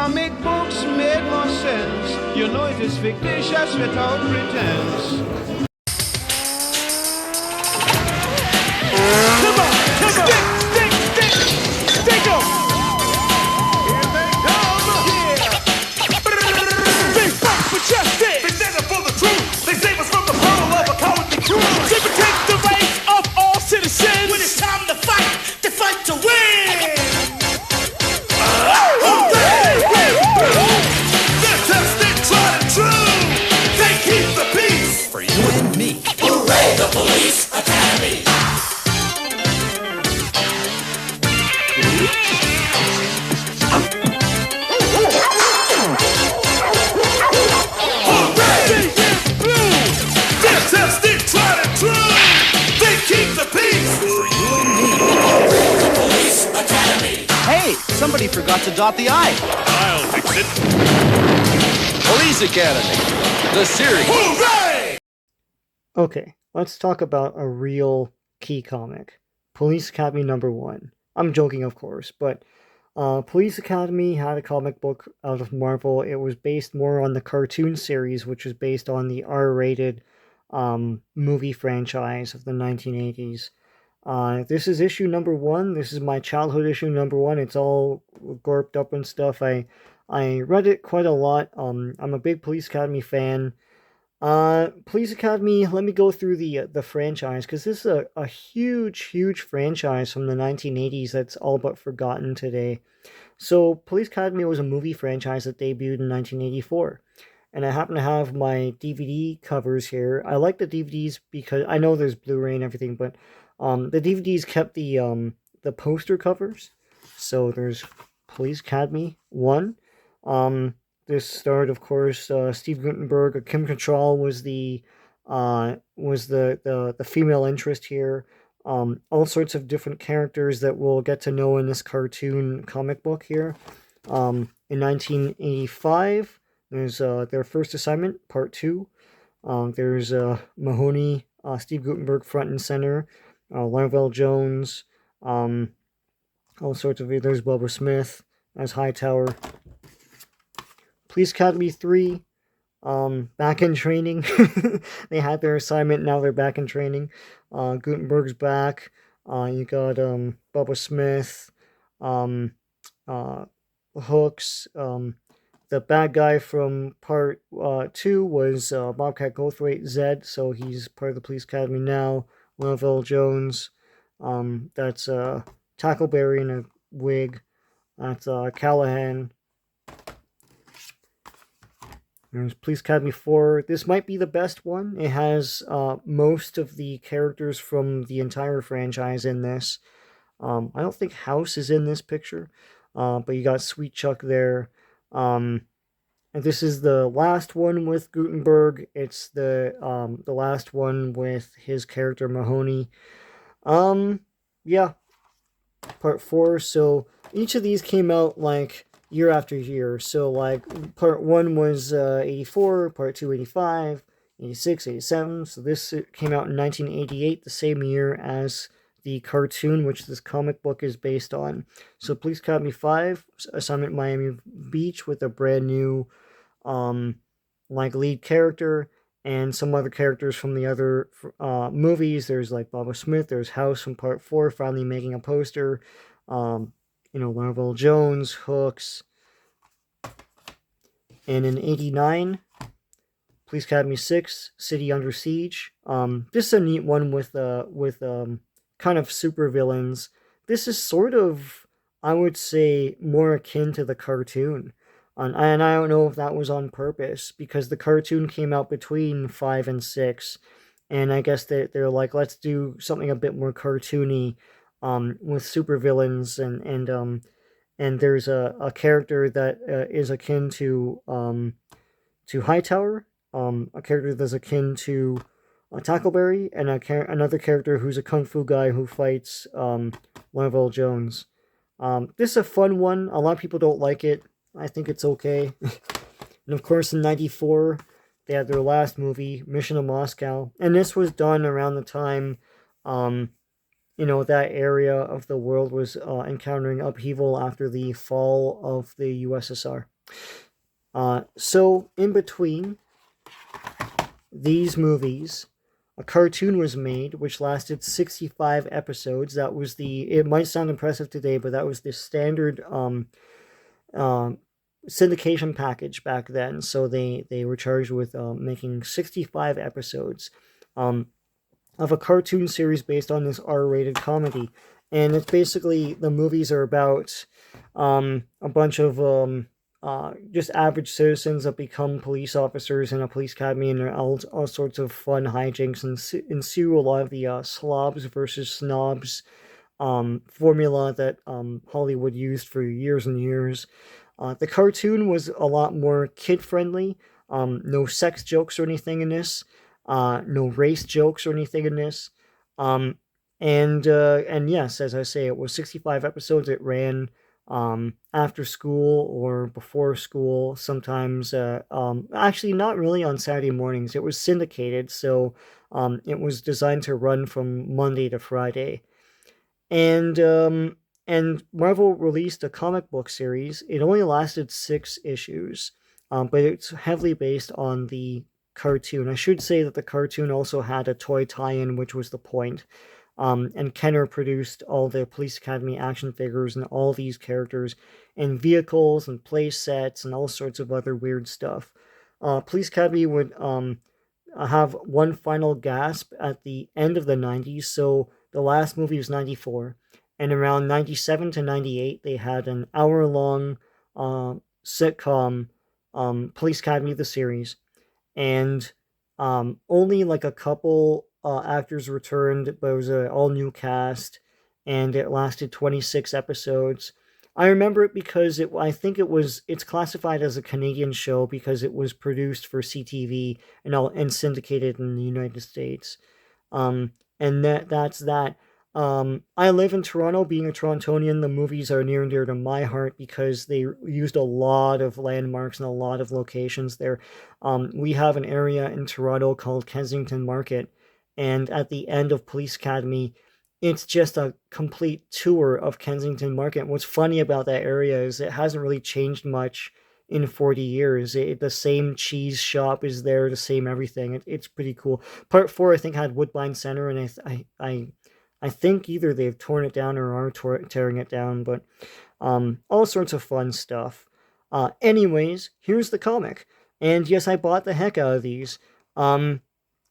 comic books made more sense. You know it is fictitious without pretense. Come on! Stick 'em! Here they come! Yeah! They fight for justice! They stand up for the truth! They save us from the power of a cowardly crew! They protect the rights of all citizens! When it's time to fight to win! They're tested, tried and true! They keep the peace! For you and me. Hooray, the Police Academy! Hey, somebody forgot to dot the I. I'll fix it. Police Academy, the series. Hooray! Okay, let's talk about a real key comic. Police Academy #1. I'm joking, of course, but Police Academy had a comic book out of Marvel. It was based more on the cartoon series, which was based on the R-rated movie franchise of the 1980s. This is issue #1. This is my childhood issue #1. It's all gorped up and stuff. I read it quite a lot. I'm a big Police Academy fan. Police Academy, let me go through the franchise, because this is a huge franchise from the 1980s that's all but forgotten today. So, Police Academy was a movie franchise that debuted in 1984. And I happen to have my DVD covers here. I like the DVDs because I know there's Blu-ray and everything, but the DVDs kept the poster covers. So there's Police Academy 1. This starred, of course, Steve Guttenberg. Kim Cattrall was the female interest here. All sorts of different characters that we'll get to know in this cartoon comic book here. In 1985, there's their first assignment, part 2. There's Mahoney, Steve Guttenberg front and center. Larvell Jones, all sorts of there's Bubba Smith as Hightower. Police Academy 3, back in training. They had their assignment, now they're back in training. Gutenberg's back. You got Bubba Smith, Hooks. The bad guy from part 2 was Bobcat Goldthwait, Zed, so he's part of the Police Academy now. Larvell Jones, that's Tackleberry in a wig, that's Callahan. There's Police Academy 4. This might be the best one. It has most of the characters from the entire franchise in this. I don't think House is in this picture, but you got Sweet Chuck there. And this is the last one with Gutenberg. It's the last one with his character Mahoney. Yeah, part 4. So each of these came out like year after year. So like part 1 was 84, part 2 85, 86, 87. So this came out in 1988, the same year as the cartoon, which this comic book is based on. So Police Academy 5, Assignment Miami Beach, with a brand new like lead character and some other characters from the other movies. There's like Bubba Smith, there's House from part 4 finally making a poster, Larvell Jones, Hooks. And in 89, Police Academy 6, City Under Siege. This is a neat one with kind of super villains. This is sort of, I would say, more akin to the cartoon. And I don't know if that was on purpose, because the cartoon came out between 5 and 6. And I guess they're like, let's do something a bit more cartoony with super villains. And there's a character that is akin to Hightower, a character that's akin to Tackleberry, and another character who's a kung fu guy who fights Larvell Jones. This is a fun one. A lot of people don't like it. I think it's okay. And of course, in 94, they had their last movie, Mission to Moscow. And this was done around the time, that area of the world was encountering upheaval after the fall of the USSR. So in between these movies, a cartoon was made which lasted 65 episodes. That was it might sound impressive today, but that was the standard um, syndication package back then. So they were charged with making 65 episodes of a cartoon series based on this R-rated comedy. And it's basically, the movies are about a bunch of just average citizens that become police officers in a police academy, and all sorts of fun hijinks ensue. A lot of the slobs versus snobs formula that Hollywood used for years and years. The cartoon was a lot more kid-friendly. No sex jokes or anything in this. No race jokes or anything in this. And yes, as I say, it was 65 episodes. It ran after school or before school, sometimes actually not really on Saturday mornings. It was syndicated, so it was designed to run from Monday to Friday. And Marvel released a comic book series. It only lasted 6 issues, but it's heavily based on the cartoon. I should say that the cartoon also had a toy tie-in, which was the point. And Kenner produced all the Police Academy action figures and all these characters and vehicles and play sets and all sorts of other weird stuff. Police Academy would have one final gasp at the end of the 90s, so the last movie was 94, and around 97 to 98 they had an hour-long sitcom, Police Academy the series, and only like a couple actors returned, but it was an all-new cast, and it lasted 26 episodes. I remember it because it's classified as a Canadian show because it was produced for CTV and syndicated in the United States. And that's that. I live in Toronto. Being a Torontonian, the movies are near and dear to my heart because they used a lot of landmarks and a lot of locations there. We have an area in Toronto called Kensington Market, and at the end of Police Academy, it's just a complete tour of Kensington Market. And what's funny about that area is it hasn't really changed much in 40 years. The same cheese shop is there, the same everything. It's pretty cool. Part 4, I think, had Woodbine Center, and I think either they've torn it down or are tearing it down, but all sorts of fun stuff. Anyways, here's the comic. And yes, I bought the heck out of these.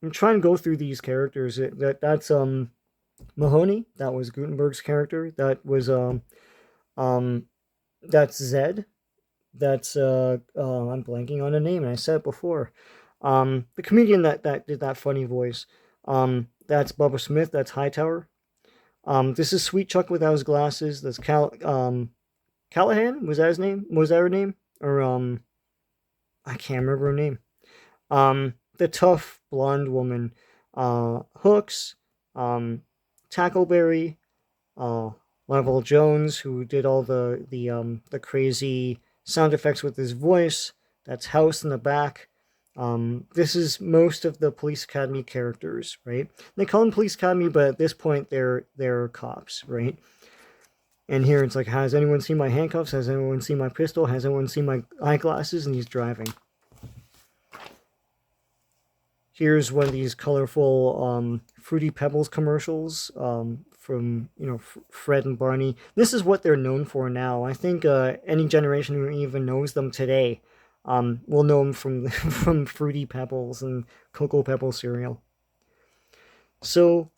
I'm trying to go through these characters. That's Mahoney. That was Gutenberg's character. That was that's Zed. That's I'm blanking on the name, and I said it before. The comedian that did that funny voice. That's Bubba Smith. That's Hightower. This is Sweet Chuck without his glasses. That's Callahan. Was that his name? Was that her name? Or I can't remember her name. The tough blonde woman. Hooks. Tackleberry. Larvell Jones, who did all the crazy sound effects with his voice. That's House in the back. This is most of the Police Academy characters, right? They call them Police Academy, but at this point they're cops, right? And here it's like, has anyone seen my handcuffs? Has anyone seen my pistol? Has anyone seen my eyeglasses? And he's driving. Here's one of these colorful Fruity Pebbles commercials from Fred and Barney. This is what they're known for now. I think any generation who even knows them today will know them from from Fruity Pebbles and Cocoa Pebble cereal. So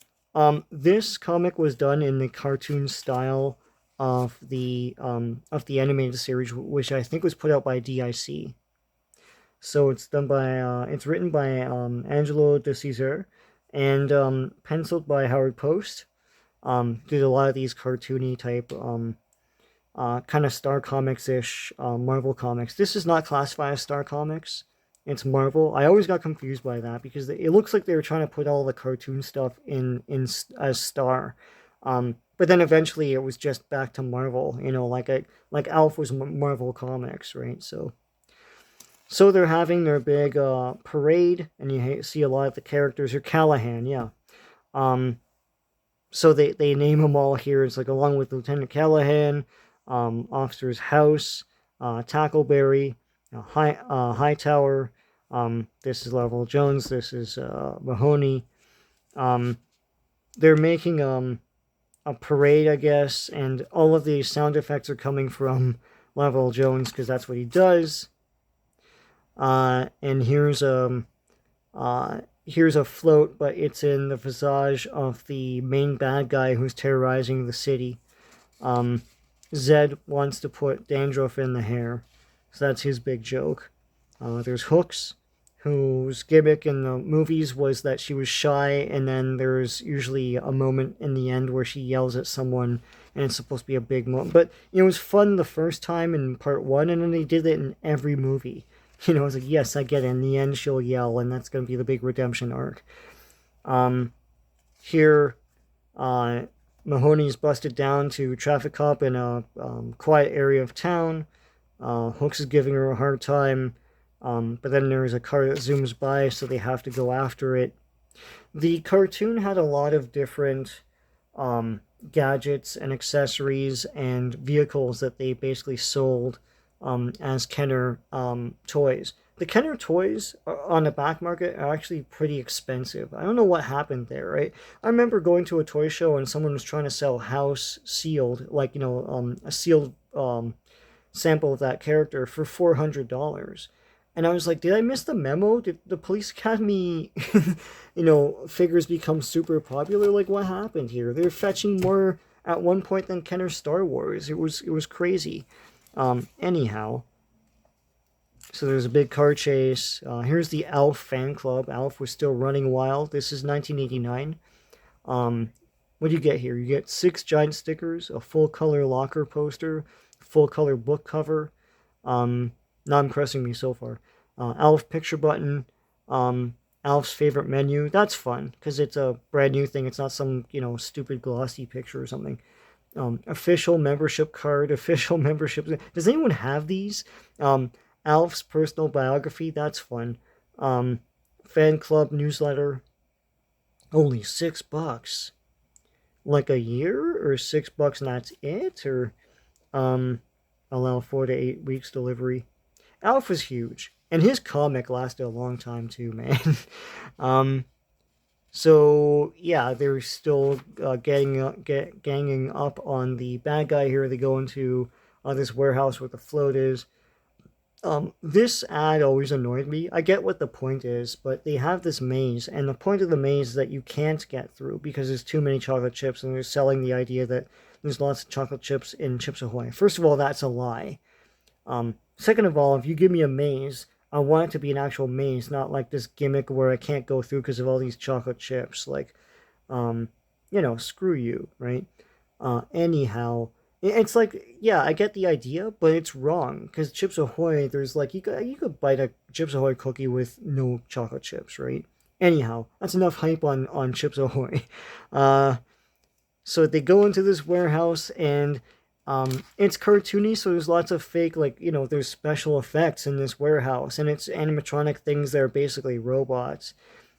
this comic was done in the cartoon style of the animated series, which I think was put out by DIC. So it's done by it's written by Angelo DeCesare and penciled by Howard Post. Did a lot of these cartoony type kind of Star Comics-ish Marvel comics. This is not classified as Star Comics. It's Marvel. I always got confused by that because it looks like they were trying to put all the cartoon stuff in as Star. But then eventually it was just back to Marvel. Like Alf was Marvel Comics, right? So they're having their big parade, and you see a lot of the characters. Or Callahan, yeah. So they name them all here. It's like along with Lieutenant Callahan, Officer's House, Tackleberry, Hightower. This is Larvell Jones. This is Mahoney. They're making a parade, I guess, and all of these sound effects are coming from Larvell Jones because that's what he does. And here's a float, but it's in the visage of the main bad guy who's terrorizing the city. Zed wants to put dandruff in the hair, so that's his big joke. There's Hooks, whose gimmick in the movies was that she was shy, and then there's usually a moment in the end where she yells at someone, and it's supposed to be a big moment. But it was fun the first time in part 1, and then they did it in every movie. It was like, yes, I get it. In the end, she'll yell, and that's going to be the big redemption arc. Here, Mahoney's busted down to traffic cop in a quiet area of town. Hooks is giving her a hard time. But then there's a car that zooms by, so they have to go after it. The cartoon had a lot of different gadgets and accessories and vehicles that they basically sold as Kenner toys. The Kenner toys on the back market are actually pretty expensive. I don't know what happened there, right? I remember going to a toy show and someone was trying to sell House sealed, like, a sealed sample of that character for $400. And I was like, did I miss the memo? Did the Police Academy, figures become super popular? Like, what happened here? They're fetching more at one point than Kenner Star Wars. It was crazy. Anyhow, so there's a big car chase. Here's the Alf fan club. Alf was still running wild. This is 1989. What do you get here? You get 6 giant stickers, a full-color locker poster, full-color book cover. Not impressing me so far. Alf picture button. Alf's favorite menu. That's fun, because it's a brand new thing. It's not some, stupid glossy picture or something. Official membership card. Official membership. Does anyone have these? Alf's personal biography. That's fun. Fan club newsletter. Only $6. Like a year? Or $6 and that's it? Or allow 4 to 8 weeks delivery. Alf was huge, and his comic lasted a long time too, man. So yeah, they're still ganging up on the bad guy here. They go into this warehouse where the float is. This ad always annoyed me. I get what the point is, but they have this maze, and the point of the maze is that you can't get through because there's too many chocolate chips, and they're selling the idea that there's lots of chocolate chips in Chips Ahoy. First of all, that's a lie. Second of all, if you give me a maze, I want it to be an actual maze, not like this gimmick where I can't go through because of all these chocolate chips. Like, screw you, right? Anyhow, it's like, yeah, I get the idea, but it's wrong. Because Chips Ahoy, there's like, you could bite a Chips Ahoy cookie with no chocolate chips, right? Anyhow, that's enough hype on Chips Ahoy. So they go into this warehouse, and it's cartoony, so there's lots of fake, there's special effects in this warehouse, and it's animatronic things that are basically robots,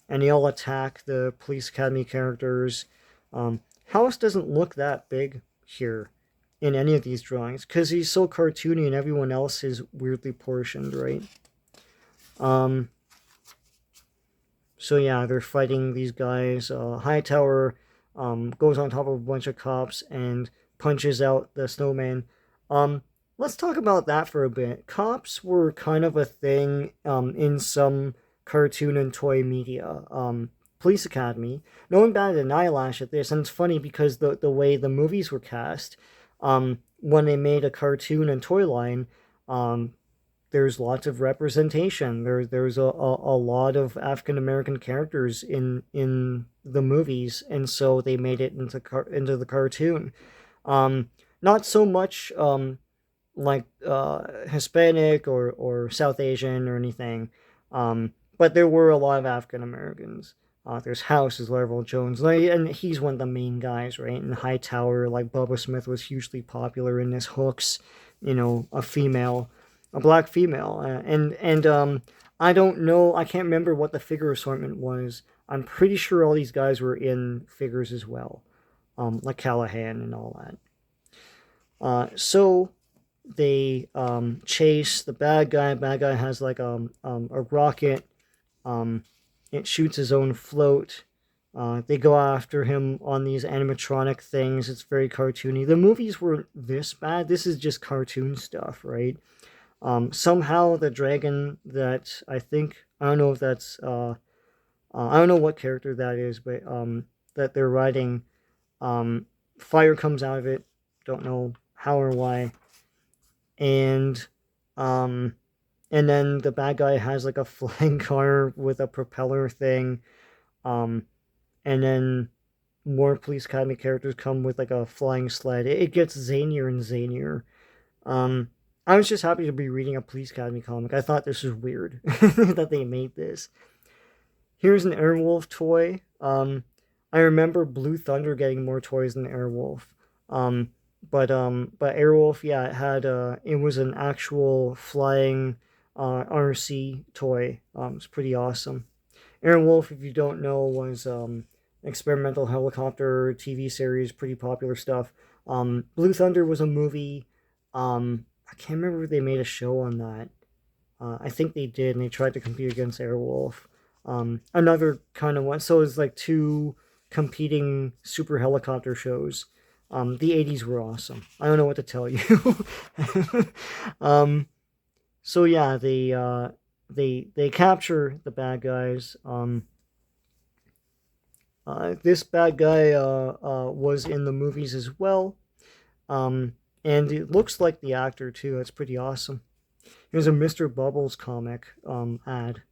and they all attack the Police Academy characters. House doesn't look that big here in any of these drawings, because he's so cartoony and everyone else is weirdly portioned, right? So yeah, they're fighting these guys. Hightower goes on top of a bunch of cops and punches out the snowman. Let's talk about that for a bit. Cops were kind of a thing in some cartoon and toy media. Police Academy. No one batted an eyelash at this, and it's funny because the way the movies were cast, when they made a cartoon and toy line, there's lots of representation. There's a lot of African American characters in the movies, and so they made it into the cartoon. Not so much like Hispanic or South Asian or anything, but there were a lot of African Americans. There's House, is Larvell Jones, and he's one of the main guys, right? And Hightower, like Bubba Smith, was hugely popular in this. Hooks, a black female, and I don't know, I can't remember what the figure assortment was. I'm pretty sure all these guys were in figures as well, like Callahan and all that. So they chase the bad guy. Bad guy has like a rocket. It shoots his own float. They go after him on these animatronic things. It's very cartoony. The movies were this bad. This is just cartoon stuff, right? Somehow the dragon that I don't know if that's I don't know what character that is, but that they're riding, fire comes out of it. Don't know how or why. And then the bad guy has like a flying car with a propeller thing. And then more Police Academy characters come with like a flying sled. It gets zanier and zanier. I was just happy to be reading a Police Academy comic. I thought this was weird that they made this. Here's an Airwolf toy. I remember Blue Thunder getting more toys than Airwolf. But Airwolf, yeah, it was an actual flying RC toy. It's pretty awesome. Airwolf, if you don't know, was experimental helicopter TV series, pretty popular stuff. Blue Thunder was a movie. I can't remember if they made a show on that. I think they did, and they tried to compete against Airwolf. Another kind of one. So it's like two competing super helicopter shows. The 80s were awesome. I don't know what to tell you. So yeah, they capture the bad guys. This bad guy was in the movies as well. And it looks like the actor too. That's pretty awesome. Here's a Mr. Bubbles comic ad.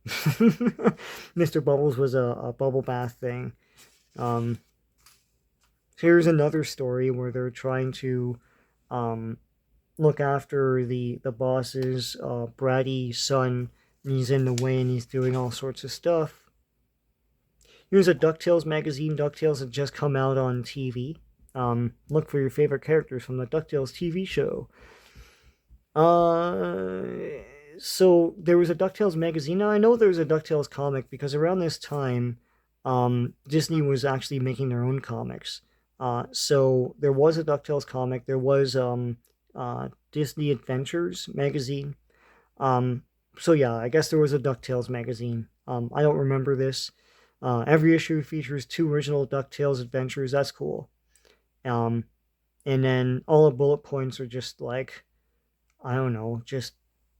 Mr. Bubbles was a bubble bath thing. Here's another story where they're trying to look after the boss's bratty son. And he's in the way and he's doing all sorts of stuff. Here's a DuckTales magazine. DuckTales had just come out on TV. Look for your favorite characters from the DuckTales TV show. So there was a DuckTales magazine. Now I know there was a DuckTales comic because around this time, Disney was actually making their own comics. So there was a DuckTales comic. There was Disney Adventures magazine. So yeah, I guess there was a DuckTales magazine. I don't remember this. Every issue features 2 original DuckTales adventures. That's cool. And then all the bullet points are just like, I don't know, just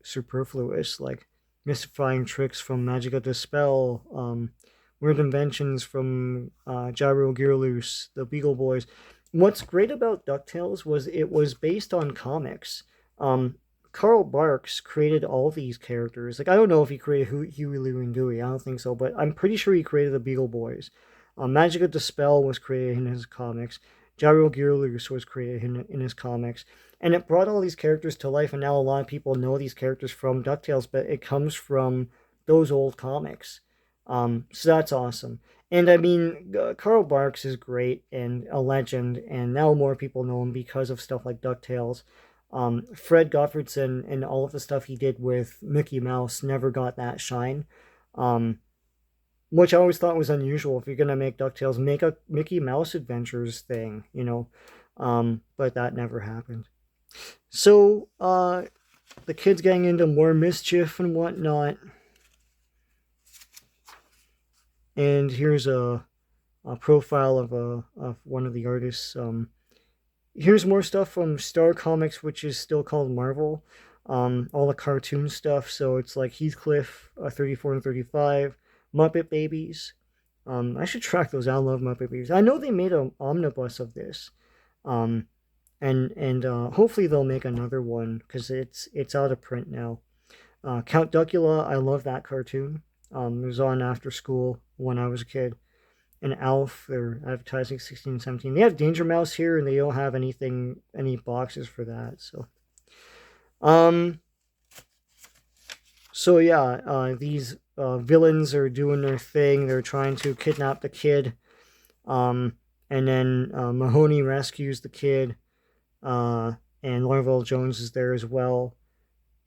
superfluous, like mystifying tricks from Magica Dispel, weird inventions from Gyro Gearloose, the Beagle Boys. What's great about DuckTales was it was based on comics. Carl Barks created all these characters. Like, I don't know if he created Huey, Louie, and Dewey. I don't think so, but I'm pretty sure he created the Beagle Boys. Magica Dispel was created in his comics. Gyro Gearloose was created in his comics. And it brought all these characters to life, and now a lot of people know these characters from DuckTales, but it comes from those old comics. So that's awesome. And I mean, Carl Barks is great and a legend, and now more people know him because of stuff like DuckTales. Fred Gottfredson and all of the stuff he did with Mickey Mouse never got that shine. Which I always thought was unusual. If you're going to make DuckTales, make a Mickey Mouse Adventures thing, you know. But that never happened. So, the kids getting into more mischief and whatnot. And here's a profile of one of the artists. Here's more stuff from Star Comics, which is still called Marvel. All the cartoon stuff. So it's like Heathcliff, 34 and 35. Muppet Babies. I should track those. I love Muppet Babies. I know they made an omnibus of this. And hopefully they'll make another one because it's out of print now. Count Duckula, I love that cartoon. It was on after school when I was a kid. And Alf, they're advertising 16, 17. They have Danger Mouse here, and they don't have any boxes for that. So yeah, these villains are doing their thing. They're trying to kidnap the kid. And then Mahoney rescues the kid. And Larvell Jones is there as well.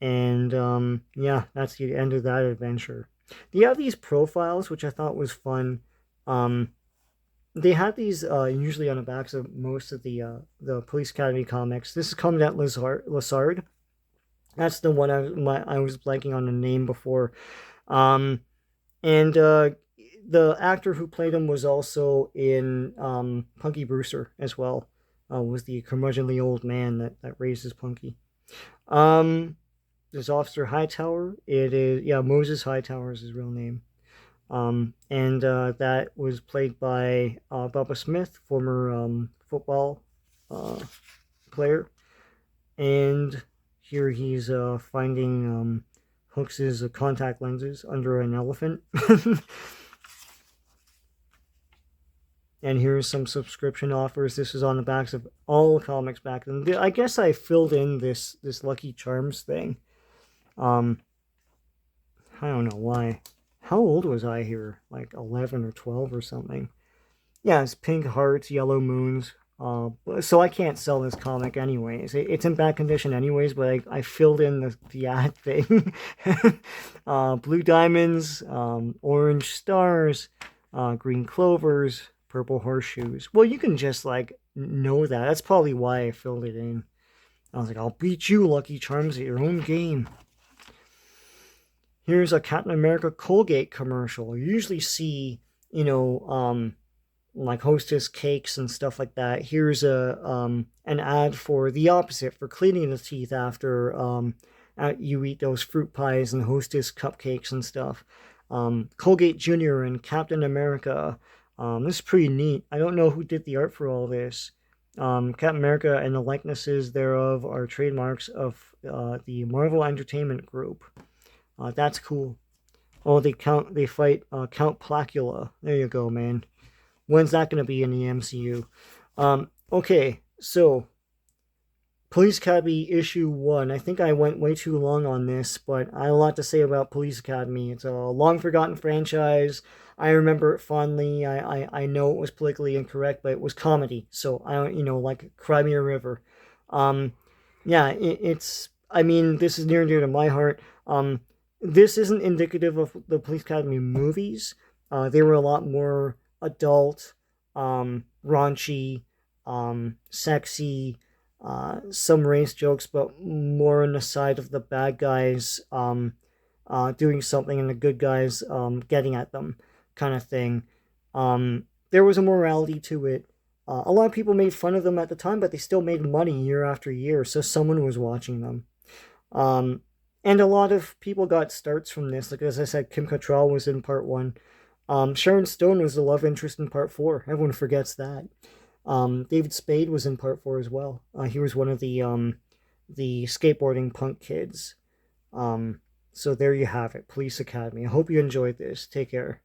And yeah, that's the end of that adventure. They have these profiles, which I thought was fun. They had these usually on the backs of most of the Police Academy comics. This is Commandant Lassard. That's the one I was blanking on the name before. And the actor who played him was also in Punky Brewster as well. Was the curmudgeonly old man that raises Punky. There's Officer Hightower. It is, yeah, Moses Hightower is his real name. And that was played by Bubba Smith, former football player. And here he's finding Hooks' contact lenses under an elephant. And here's some subscription offers. This is on the backs of all comics back then. I guess I filled in this Lucky Charms thing. I don't know why. How old was I here? Like 11 or 12 or something. Yeah, it's pink hearts, yellow moons. So I can't sell this comic anyways. It's in bad condition anyways, but I filled in the ad thing. Blue diamonds, orange stars, green clovers, purple horseshoes. Well, you can just like know that. That's probably why I filled it in. I was like, I'll beat you, Lucky Charms, at your own game. Here's a Captain America Colgate commercial. You usually see, like Hostess cakes and stuff like that. Here's an ad for the opposite, for cleaning the teeth after you eat those fruit pies and Hostess cupcakes and stuff. Colgate Jr. and Captain America. This is pretty neat. I don't know who did the art for all this. Captain America and the likenesses thereof are trademarks of the Marvel Entertainment Group. That's cool. Oh, they fight Count Placula. There you go, man. When's that going to be in the MCU? Okay, so Police Academy issue 1. I think I went way too long on this, but I have a lot to say about Police Academy. It's a long forgotten franchise. I remember it fondly. I know it was politically incorrect, but it was comedy. So I don't, like Cry Me a River. Yeah, it's. I mean, this is near and dear to my heart. This isn't indicative of the Police Academy movies. They were a lot more adult, raunchy, sexy, some race jokes, but more on the side of the bad guys doing something and the good guys getting at them, kind of thing. There was a morality to it. A lot of people made fun of them at the time, but they still made money year after year, so someone was watching them. And a lot of people got starts from this. Like, as I said, Kim Cattrall was in part 1. Sharon Stone was the love interest in part 4. Everyone forgets that. David Spade was in part 4 as well. He was one of the skateboarding punk kids. So there you have it, Police Academy. I hope you enjoyed this. Take care.